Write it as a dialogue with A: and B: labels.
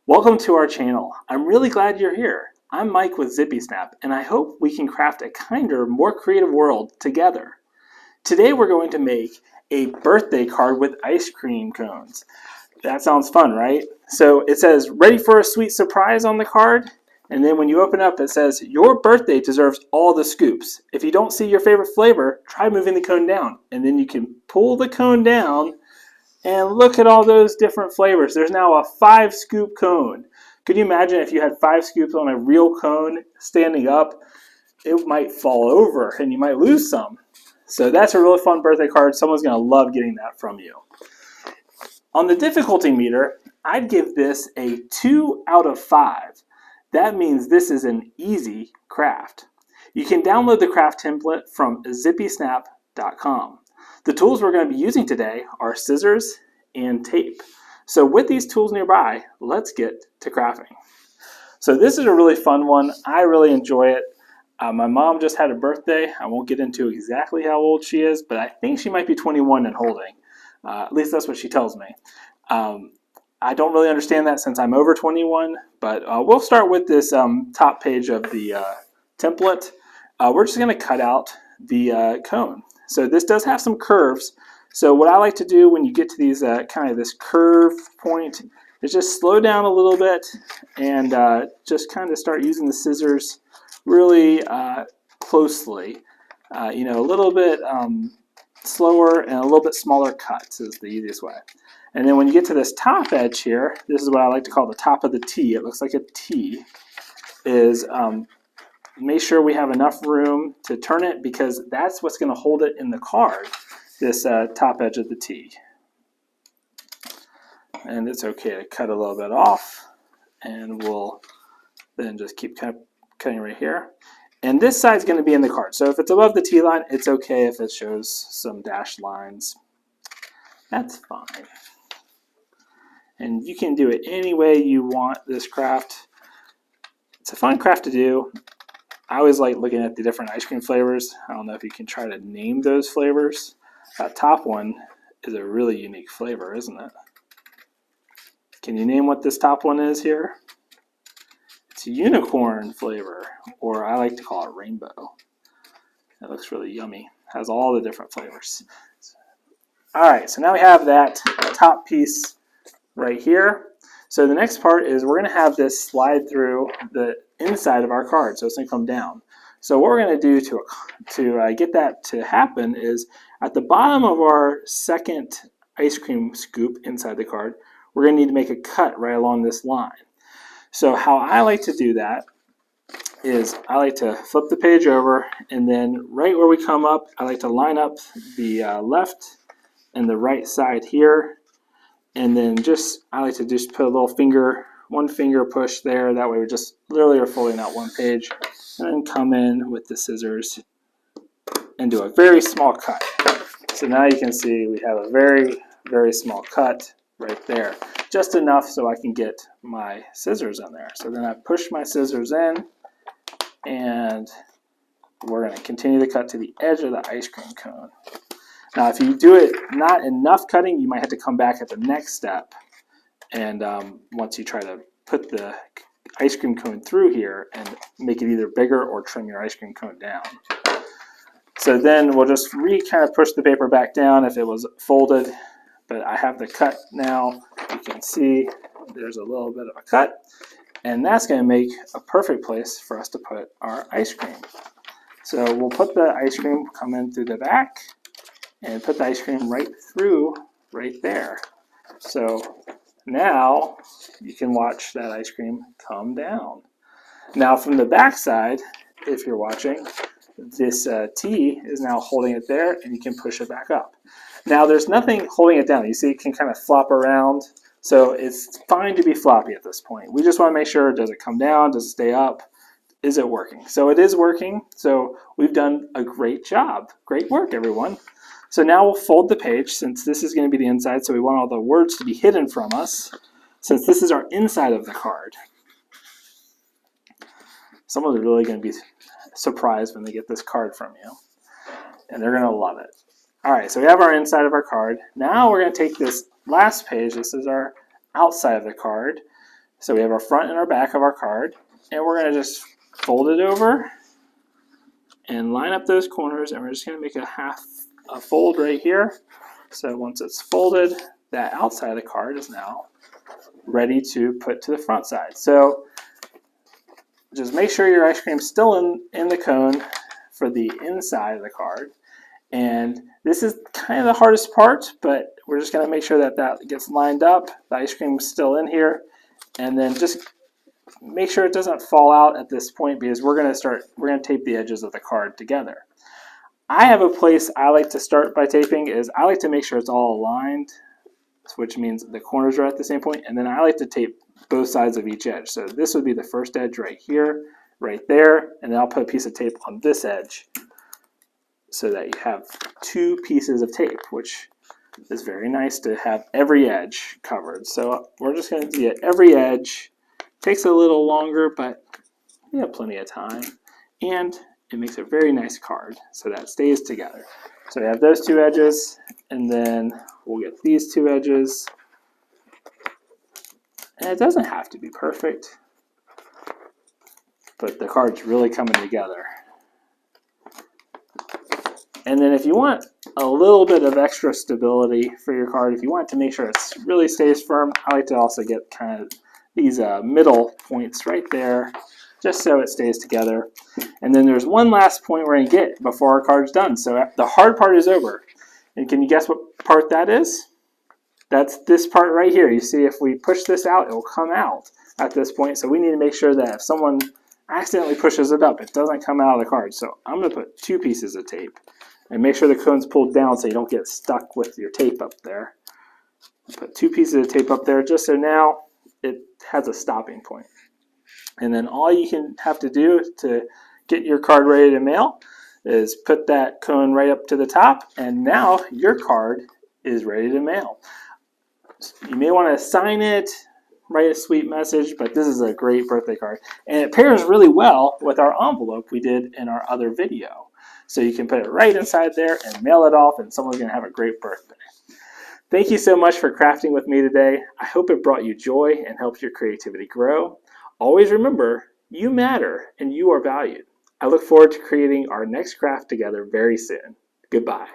A: Welcome to our channel. I'm really glad you're here. I'm Mike with Zippy Snap, and I hope we can craft a kinder, more creative world together. Today we're going to make a birthday card with ice cream cones. That sounds fun, right? So it says, ready for a sweet surprise on the card? And then when you open up, it says, your birthday deserves all the scoops. If you don't see your favorite flavor, try moving the cone down. And then you can pull the cone down and look at all those different flavors. There's now a 5-scoop cone. Could you imagine if you had 5 scoops on a real cone standing up? It might fall over and you might lose some. So that's a really fun birthday card. Someone's going to love getting that from you. On the difficulty meter, I'd give this a 2 out of 5. That means this is an easy craft. You can download the craft template from zippysnap.com. The tools we're going to be using today are scissors and tape. So with these tools nearby, let's get to crafting. So this is a really fun one. I really enjoy it. My mom just had a birthday. I won't get into exactly how old she is, but I think she might be 21 and holding. At least that's what she tells me. I don't really understand that since I'm over 21, but we'll start with this top page of the template. We're just going to cut out the cone. So this does have some curves. So what I like to do when you get to these kind of this curve point is just slow down a little bit and just kind of start using the scissors really closely. A little bit slower and a little bit smaller cuts is the easiest way. And then when you get to this top edge here, this is what I like to call the top of the T. It looks like a T. Is make sure we have enough room to turn it because that's what's going to hold it in the card, this top edge of the T. And it's okay to cut a little bit off, and we'll then just keep cutting right here. And this side's going to be in the card. So if it's above the T line, it's okay if it shows some dashed lines. That's fine. And you can do it any way you want this craft. It's a fun craft to do. I always like looking at the different ice cream flavors. I don't know if you can try to name those flavors. That top one is a really unique flavor, isn't it? Can you name what this top one is here? It's a unicorn flavor, or I like to call it rainbow. It looks really yummy. Has all the different flavors. All right, so now we have that top piece right here. So the next part is we're going to have this slide through the inside of our card, so it's going to come down. So what we're going to do to get that to happen is at the bottom of our second ice cream scoop inside the card, we're going to need to make a cut right along this line. So how I like to do that is I like to flip the page over, and then right where we come up, I like to line up the left and the right side here. And then I like to just put a little one finger push there. That way we just literally are folding out one page. And then come in with the scissors and do a very small cut. So now you can see we have a very, very small cut right there. Just enough so I can get my scissors in there. So then I push my scissors in, and we're going to continue the cut to the edge of the ice cream cone. Now, if you do it not enough cutting, you might have to come back at the next step. And once you try to put the ice cream cone through here and make it either bigger or trim your ice cream cone down. So then we'll just kind of push the paper back down if it was folded. But I have the cut now. You can see there's a little bit of a cut. And that's going to make a perfect place for us to put our ice cream. So we'll put the ice cream, come in through the back, and put the ice cream right through right there. So now you can watch that ice cream come down. Now from the back side, if you're watching, this T is now holding it there, and you can push it back up. Now there's nothing holding it down. You see it can kind of flop around. So it's fine to be floppy at this point. We just want to make sure, does it come down? Does it stay up? Is it working? So it is working. So we've done a great job. Great work, everyone. So now we'll fold the page since this is going to be the inside. So we want all the words to be hidden from us since this is our inside of the card. Someone's really going to be surprised when they get this card from you. And they're going to love it. All right, so we have our inside of our card. Now we're going to take this last page. This is our outside of the card. So we have our front and our back of our card, and we're going to just fold it over and line up those corners, and we're just going to make a fold right here. So once it's folded, that outside of the card is now ready to put to the front side. So just make sure your ice cream's still in the cone for the inside of the card. And this is kind of the hardest part, but we're just going to make sure that that gets lined up. The ice cream's still in here. And then just make sure it doesn't fall out at this point, because we're going to tape the edges of the card together. I have a place I like to start by taping is I like to make sure it's all aligned, which means the corners are at the same point, and then I like to tape both sides of each edge. So this would be the first edge right here, right there, and then I'll put a piece of tape on this edge so that you have two pieces of tape, which is very nice to have every edge covered. So we're just going to get every edge. Takes a little longer, but we have plenty of time, and it makes a very nice card so that stays together. So we have those two edges, and then we'll get these two edges. And it doesn't have to be perfect, but the card's really coming together. And then if you want a little bit of extra stability for your card, if you want to make sure it really stays firm, I like to also get kind of these middle points right there, just so it stays together. And then there's one last point we're going to get before our card's done. So the hard part is over. And can you guess what part that is? That's this part right here. You see, if we push this out, it will come out at this point. So we need to make sure that if someone accidentally pushes it up, it doesn't come out of the card. So I'm going to put two pieces of tape. And make sure the cone's pulled down so you don't get stuck with your tape up there. Put two pieces of tape up there just so now it has a stopping point. And then all you can have to do to get your card ready to mail is put that cone right up to the top, and now your card is ready to mail. You may want to sign it, write a sweet message, but this is a great birthday card. And it pairs really well with our envelope we did in our other video. So you can put it right inside there and mail it off, and someone's going to have a great birthday. Thank you so much for crafting with me today. I hope it brought you joy and helped your creativity grow. Always remember, you matter and you are valued. I look forward to creating our next craft together very soon. Goodbye.